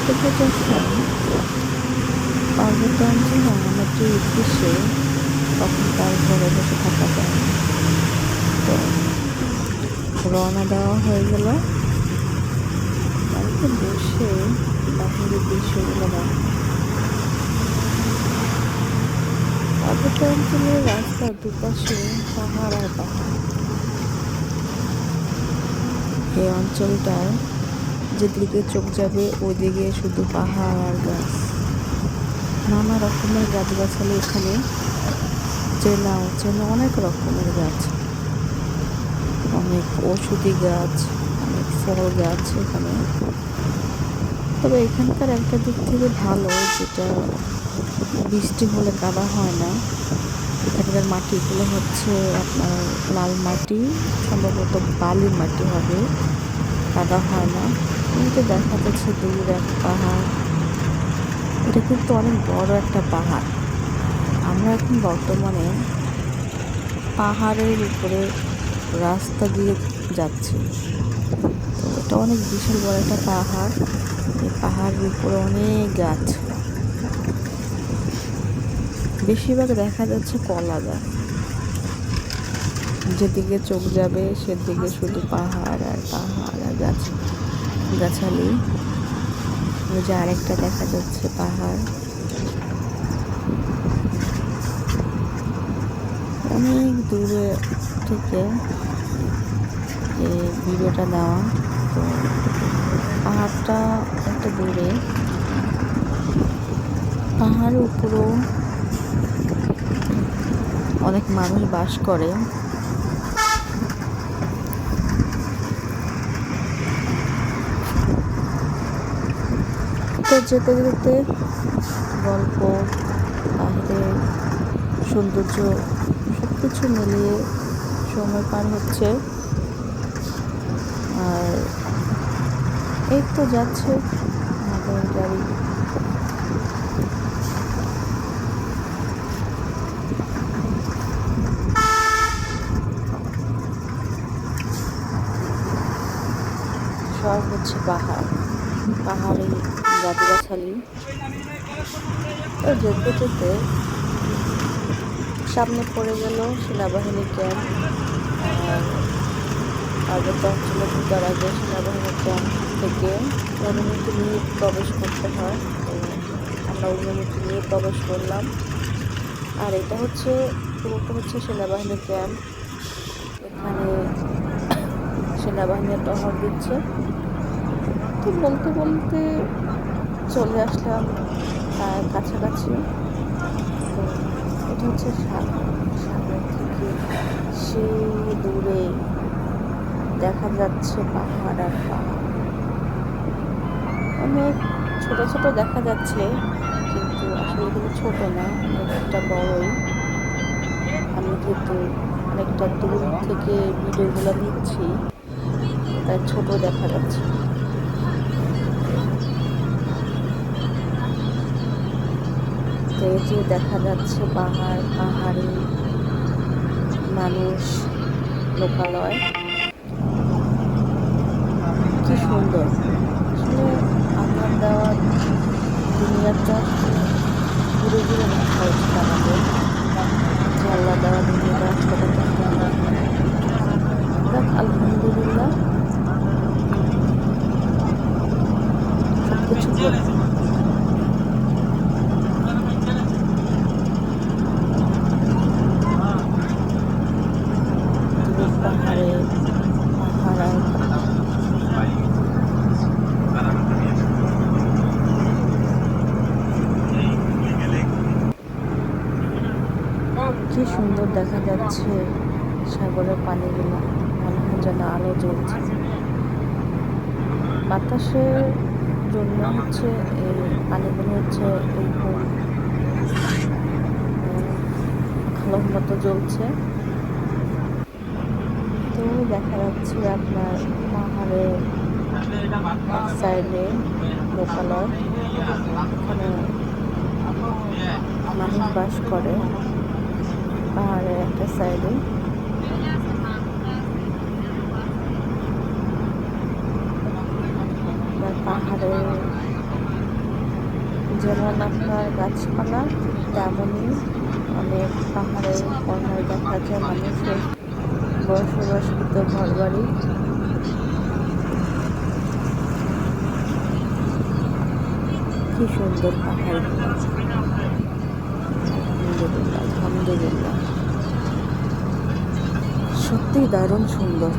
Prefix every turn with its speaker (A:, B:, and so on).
A: দেখতে যখন পার্বত্য অঞ্চলে আমাদের উদ্দেশ্যে তখন তার ঘরে বসে থাকা যায় না। তো রওনা দেওয়া হয়ে গেল, বাড়িতে বসে বাহিরের দৃশ্যগুলো দেখা। পার্বত্য অঞ্চলের রাস্তার দুপাশে পাহাড় আর পাহাড়। এই অঞ্চলটায় যেদিকে চোখ যাবে ওদিকে শুধু পাহাড় আর গাছ। নানা রকমের গাছগাছালি এখানে, চেনা অচেনা অনেক রকমের গাছ, অনেক ঔষধি গাছ, অনেক ফল গাছ এখানে। তবে এখানকার একটা দিক থেকে ভালো, যেটা বৃষ্টি হলে কাদা হয় না। এখানকার মাটিগুলো হচ্ছে আপনার লাল মাটি, সম্ভবত বালি মাটি হবে, কাদা হয় না। কিন্তু দেখা যাচ্ছে দূর এক পাহাড়, এটা কিন্তু অনেক বড় একটা পাহাড়। আমরা এখন বর্তমানে পাহাড়ের উপরে রাস্তা দিয়ে যাচ্ছি। তো এটা অনেক বিশাল বড় একটা পাহাড়। এই পাহাড়ের উপরে অনেক গাছ, বেশিরভাগ দেখা যাচ্ছে কলা গাছ। যেদিকে চোখ যাবে সেদিকে শুধু পাহাড় আর পাহাড় আর গাছ গাছালি। ওই যে আরেকটা দেখা যাচ্ছে পাহাড়, অনেক দূরে থেকে এই ভিডিওটা নেওয়া। তো পাহাড়টা একটা দূরে, পাহাড়ের উপরেও অনেক মানুষ বাস করে। তো যেতে যেতে গল্প, পাহাড়ের সৌন্দর্য সব কিছু মিলিয়ে সময় পার হচ্ছে। আর এই তো যাচ্ছে আমাদের গাড়ি। সব হচ্ছে পাহাড়, পাহাড়ি গাছগাছালি। তো যেতে যেতে সামনে পড়ে গেল সেনাবাহিনী ক্যাম্প। আর পার্বত্য অঞ্চলে ঢোকার আগে সেনাবাহিনী ক্যাম্প থেকে অনুমতি নিয়ে প্রবেশ করতে হয়। তো আমরা অনুমতি নিয়ে প্রবেশ করলাম। আর এটা হচ্ছে পুরোটা হচ্ছে সেনাবাহিনী ক্যাম্প। এখানে সেনাবাহিনী টহল দিচ্ছে। তো বলতে বলতে চলে আসলাম প্রায় কাছাকাছি। তো এটা হচ্ছে সাগর, সাগর থেকে সেই দূরে দেখা যাচ্ছে পাহাড় আর পাহাড়। অনেক ছোট ছোট দেখা যাচ্ছে, কিন্তু আসলে কিন্তু ছোট না, অনেকটা বড়ই। আমি যেহেতু অনেকটা দূর থেকে ভিডিওগুলো নিচ্ছি, তাই ছোট দেখা যাচ্ছে। তো এই যে দেখা যাচ্ছে পাহাড়, পাহাড়ি মানুষ, লোকালয়, কি সুন্দর। আসলে আল্লাহর দেওয়া দুনিয়াটা ঘুরে ঘুরে দেখা উচিত আমাদের, যে আল্লাহ দেওয়া দুনিয়াটা আসলে কত সুন্দর। দেখ আলহামদুলিল্লাহ, সব কিছু পাহাড়ে, পাহাড় আর কি সুন্দর দেখা যাচ্ছে সাগরের পানিগুলো, মনে হয় যেন আলো জ্বলছে। বাতাসের জন্য হচ্ছে এই পানিগুলো হচ্ছে এরকম আলোর মতো জ্বলছে। তো দেখা যাচ্ছে আপনার পাহাড়ের এক সাইডে লোকালয়, এখানে মানুষ বাস করে পাহাড়ের একটা সাইডে। পাহাড়ে যেমন আপনার গাছপালা, তেমনই অনেক পাহাড়ের কর্নার দেখা যায় মানুষের বসবাসকৃত ঘরবাড়ি। কি সুন্দর পাহাড়গুলো, আলহামদুলিল্লাহ আলহামদুলিল্লাহ, সত্যিই দারুণ সুন্দর।